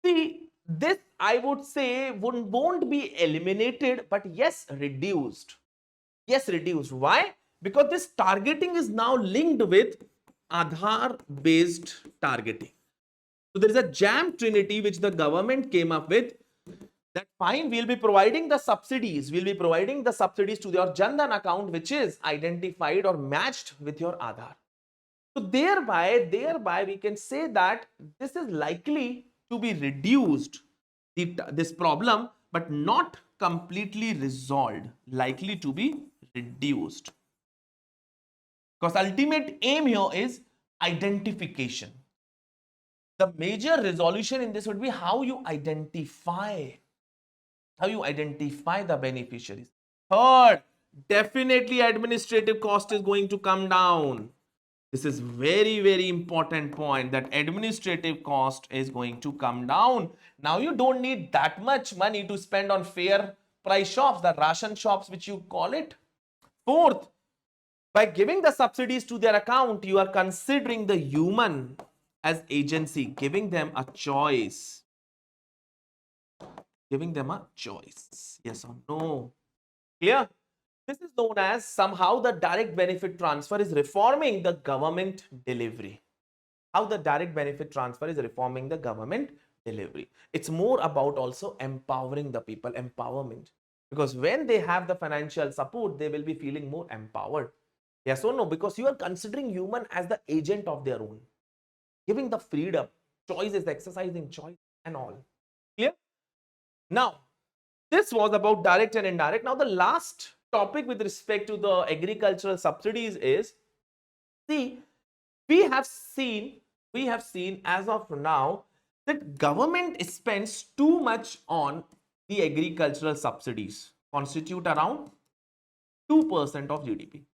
See, this I would say won't be eliminated, but yes, reduced. Yes, reduced. Why? Because this targeting is now linked with Aadhaar based targeting. So there is a jam trinity which the government came up with, that fine, we'll be providing the subsidies. We'll be providing the subsidies to your Jan Dhan account which is identified or matched with your Aadhaar. So thereby we can say that this is likely to be reduced, this problem, but not completely resolved, likely to be reduced. Because ultimate aim here is identification. The major resolution in this would be how you identify the beneficiaries. Third, definitely administrative cost is going to come down. This is very, very important point, that administrative cost is going to come down. Now you don't need that much money to spend on fair price shops, the ration shops which you call it. Fourth, by giving the subsidies to their account, you are considering the human as agency, giving them a choice. Giving them a choice. Yes or no? Clear? This is known as somehow the direct benefit transfer is reforming the government delivery. How the direct benefit transfer is reforming the government delivery. It's more about also empowering the people, empowerment. Because when they have the financial support, they will be feeling more empowered. Yes or no? Because you are considering human as the agent of their own. Giving the freedom, choices, exercising choice and all. Clear? Now, this was about direct and indirect. Now, the last topic with respect to the agricultural subsidies is, see, we have seen as of now that government spends too much on the agricultural subsidies, constitute around 2% of GDP.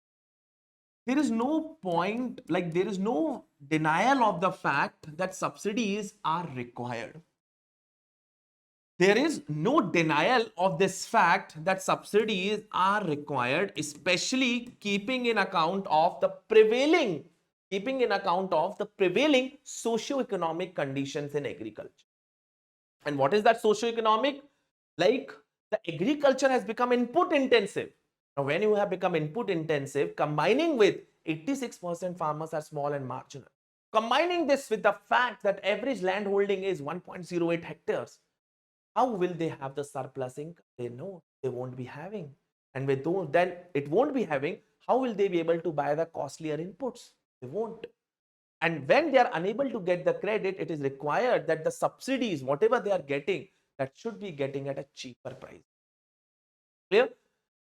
There is no point, like there is no denial of the fact that subsidies are required. There is no denial of this fact that subsidies are required, especially keeping in account of the prevailing socio-economic conditions in agriculture. And what is that socio-economic? Like the agriculture has become input intensive. Now, when you have become input intensive, combining with 86% farmers are small and marginal, combining this with the fact that average land holding is 1.08 hectares, how will they have the surplus income? They know they won't be having. And with those, then it won't be having. How will they be able to buy the costlier inputs? They won't. And when they are unable to get the credit, it is required that the subsidies, whatever they are getting, that should be getting at a cheaper price. Clear?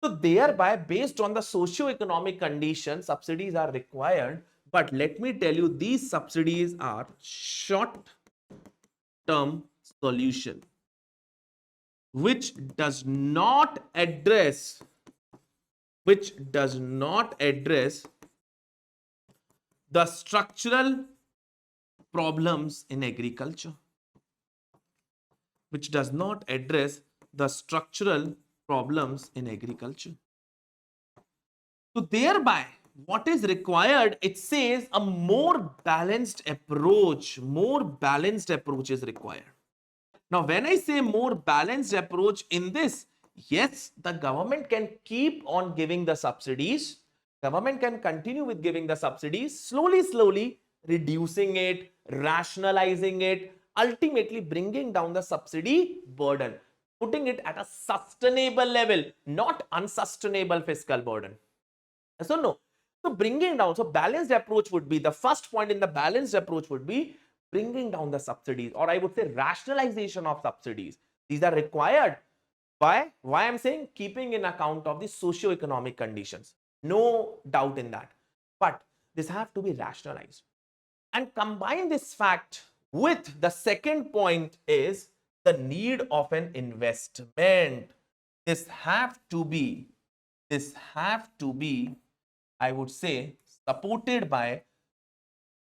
So thereby, based on the socio-economic conditions, subsidies are required. But let me tell you, these subsidies are short-term solution, which does not address the structural problems in agriculture, which does not address the structural problems in agriculture. So thereby, what is required? It says a more balanced approach is required. Now, when I say more balanced approach in this, yes, the government can keep on giving the subsidies. Government can continue with giving the subsidies, slowly reducing it, rationalizing it, ultimately bringing down the subsidy burden, putting it at a sustainable level, not unsustainable fiscal burden. So no. So bringing down, so balanced approach would be, the first point in the balanced approach would be bringing down the subsidies, or I would say rationalization of subsidies. These are required, Why? Why I'm saying keeping in account of the socio-economic conditions. No doubt in that. But this have to be rationalized. And combine this fact with the second point is the need of an investment. This have to be, I would say, supported by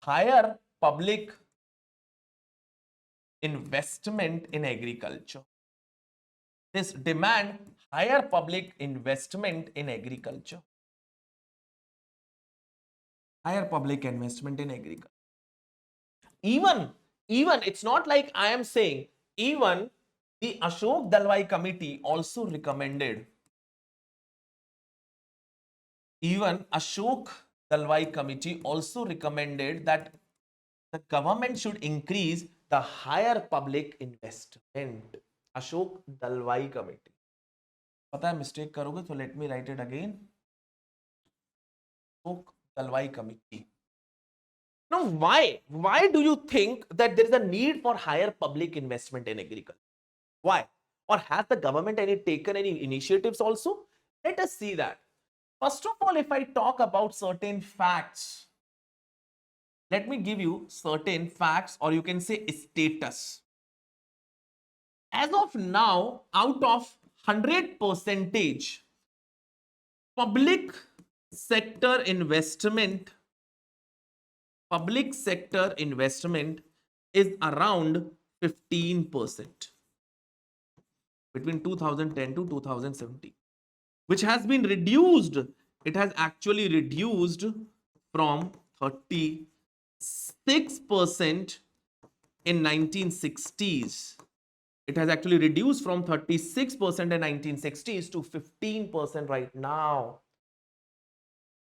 higher public investment in agriculture. This demand higher public investment in agriculture. Higher public investment in agriculture. Even it's not like I am saying, even the Ashok Dalwai committee also recommended. Even Ashok Dalwai committee also recommended that the government should increase the higher public investment. Ashok Dalwai committee. पता है mistake करोगे तो let me write it again. Ashok Dalwai committee. Now, why? Why do you think that there is a need for higher public investment in agriculture? Why? Or has the government taken any initiatives also? Let us see that. First of all, if I talk about certain facts, let me give you certain facts, or you can say status. As of now, out of 100% public sector investment is around 15% between 2010 to 2017, which has been reduced. It has actually reduced from 36% in 1960s. It has actually reduced from 36% in 1960s to 15% right now.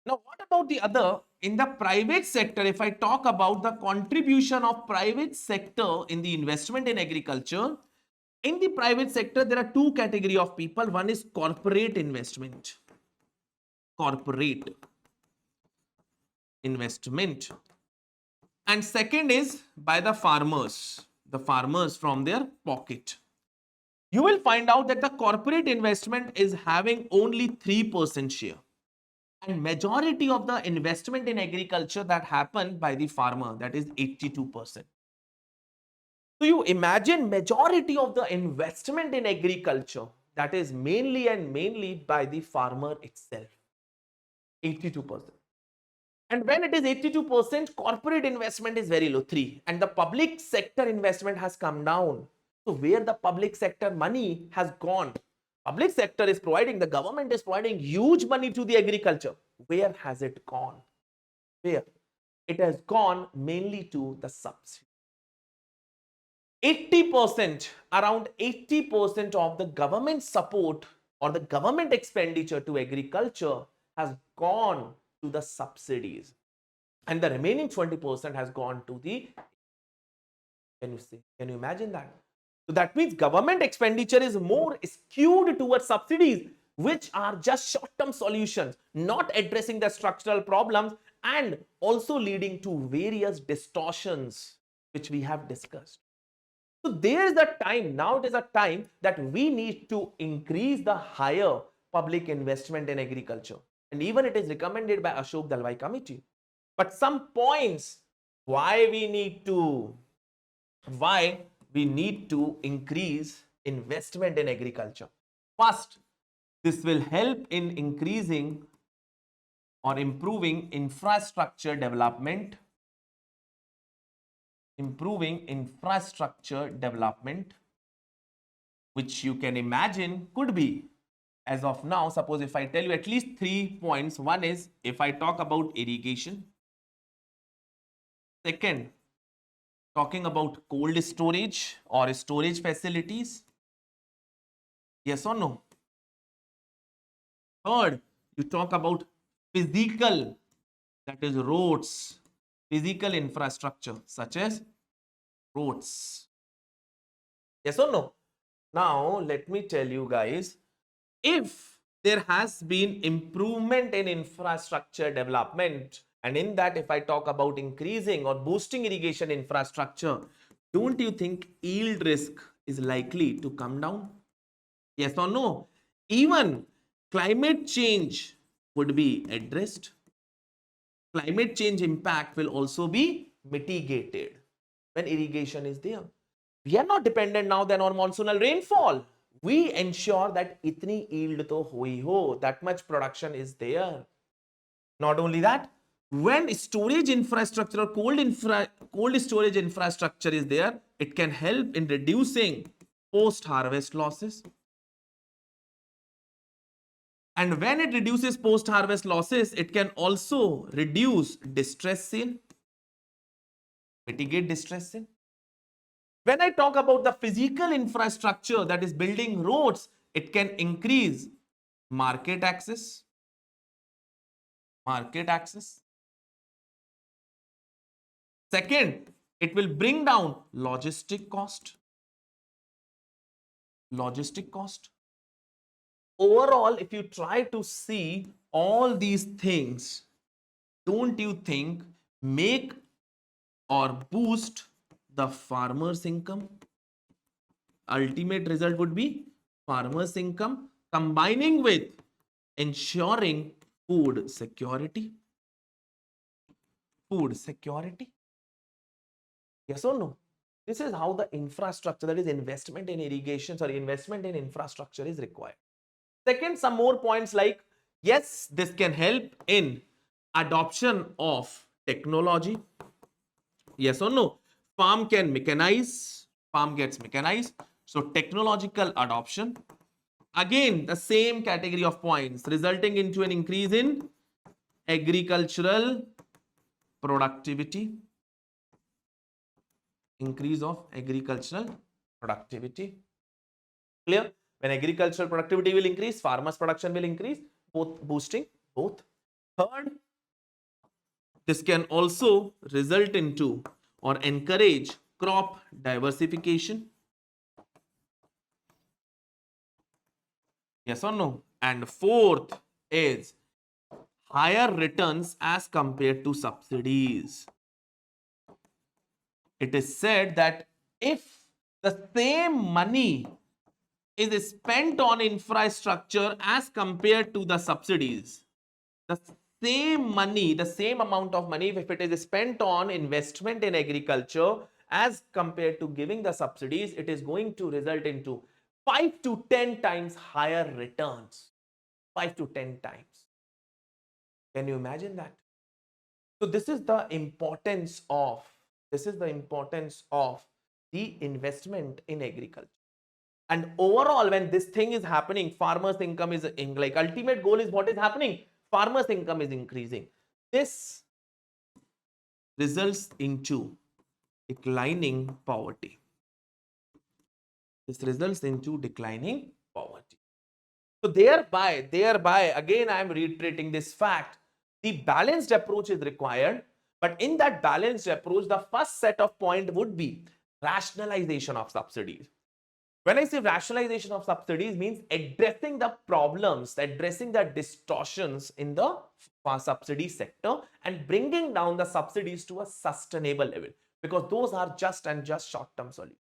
Now, what about the other? In the private sector, if I talk about the contribution of private sector in the investment in agriculture, in the private sector, there are two categories of people. One is corporate investment. Corporate investment. And second is by the farmers from their pocket. You will find out that the corporate investment is having only 3% share. And majority of the investment in agriculture that happened by the farmer, that is 82%. So you imagine majority of the investment in agriculture, that is mainly by the farmer itself, 82%. And when it is 82%, corporate investment is very low, 3. And the public sector investment has come down. So where the public sector money has gone? Public sector is providing, the government is providing huge money to the agriculture. Where has it gone? Where? It has gone mainly to the subsidy. 80%, around 80% of the government support or the government expenditure to agriculture has gone to the subsidies. And the remaining 20% has gone to the, can you imagine that? So that means government expenditure is more skewed towards subsidies, which are just short-term solutions, not addressing the structural problems and also leading to various distortions, which we have discussed. So there is a time, now it is a time that we need to increase the higher public investment in agriculture. And even it is recommended by Ashok Dalwai committee. But some points why we need to increase investment in agriculture. First, this will help in increasing or improving infrastructure development. Which you can imagine could be, as of now, suppose if I tell you at least 3 points. One is if I talk about irrigation. Second, talking about cold storage or storage facilities. Yes or no? Third, you talk about physical, that is roads, physical infrastructure such as roads. Yes or no? Now, let me tell you guys, if there has been improvement in infrastructure development, and in that if I talk about increasing or boosting irrigation infrastructure, don't you think yield risk is likely to come down? Yes or no? Even climate change would be addressed. Climate change impact will also be mitigated when irrigation is there. We are not dependent now then on monsoonal rainfall. We ensure that itni yield to hui ho, that much production is there. Not only that, when storage infrastructure or cold storage infrastructure is there, it can help in reducing post-harvest losses. And when it reduces post-harvest losses, it can also reduce distress sale, mitigate distress sale. When I talk about the physical infrastructure, that is building roads, it can increase market access. Market access. Second, it will bring down logistic cost. Logistic cost. Overall, if you try to see all these things, don't you think make or boost the farmer's income? Ultimate result would be farmer's income combining with ensuring food security. Food security. Yes or no? This is how the infrastructure, that is investment in irrigation, sorry, investment in infrastructure is required. Second, some more points like, yes, this can help in adoption of technology. Yes or no? Farm can mechanize, farm gets mechanized. So technological adoption. Again, the same category of points resulting into an increase in agricultural productivity. Increase of agricultural productivity. Clear? When agricultural productivity will increase, farmers' production will increase, both boosting both. Third, this can also result into or encourage crop diversification. Yes or no? And fourth is higher returns as compared to subsidies. It is said that if the same money is spent on infrastructure as compared to the subsidies, the same money, the same amount of money, if it is spent on investment in agriculture as compared to giving the subsidies, it is going to result into 5 to 10 times higher returns. 5 to 10 times. Can you imagine that? So this is the importance of the investment in agriculture. And overall, when this thing is happening, farmers' income is like ultimate goal is what is happening. Farmers' income is increasing. This results into declining poverty. This results into declining poverty. So thereby, again, I am reiterating this fact. The balanced approach is required, but in that balanced approach, the first set of point would be rationalization of subsidies. When I say rationalization of subsidies means addressing the problems, addressing the distortions in the subsidy sector and bringing down the subsidies to a sustainable level, because those are just short-term solutions.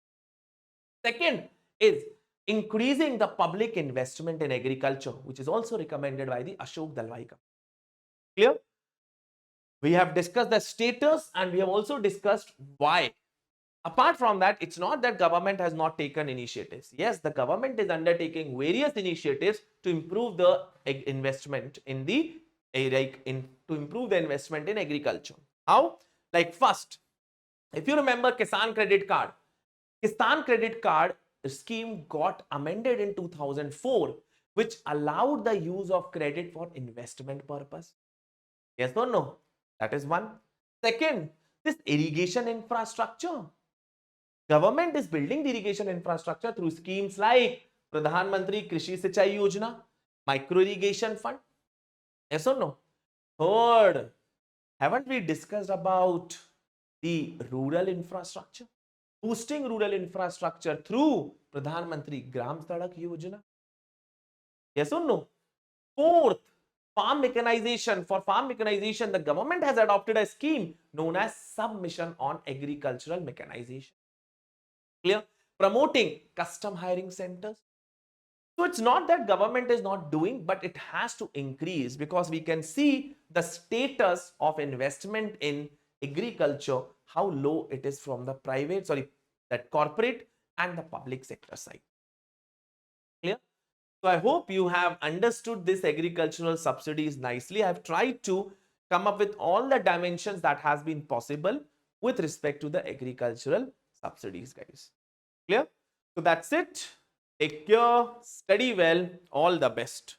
Second is increasing the public investment in agriculture, which is also recommended by the Ashok Dalwai Committee. Clear? We have discussed the status and we have also discussed why. Apart from that, it's not that government has not taken initiatives. Yes, the government is undertaking various initiatives to improve the investment in the to improve the investment in agriculture. How? Like first, if you remember Kisan Credit Card scheme got amended in 2004, which allowed the use of credit for investment purpose. Yes or no? That is one. Second, this irrigation infrastructure. Government is building the irrigation infrastructure through schemes like Pradhan Mantri Krishi Sinchai Yojana, Micro Irrigation Fund. Yes or no? Third, haven't we discussed about the rural infrastructure? Boosting rural infrastructure through Pradhan Mantri Gram Sadak Yojana. Yes or no? Fourth, farm mechanization. For farm mechanization, the government has adopted a scheme known as Submission on Agricultural Mechanization. Clear? Promoting custom hiring centers. So it's not that government is not doing, but it has to increase, because we can see the status of investment in agriculture, how low it is from the private, sorry, that corporate and the public sector side. Clear? So I hope you have understood this agricultural subsidies nicely. I've tried to come up with all the dimensions that has been possible with respect to the agricultural subsidies, guys. Clear? So that's it. Take care, study well, all the best.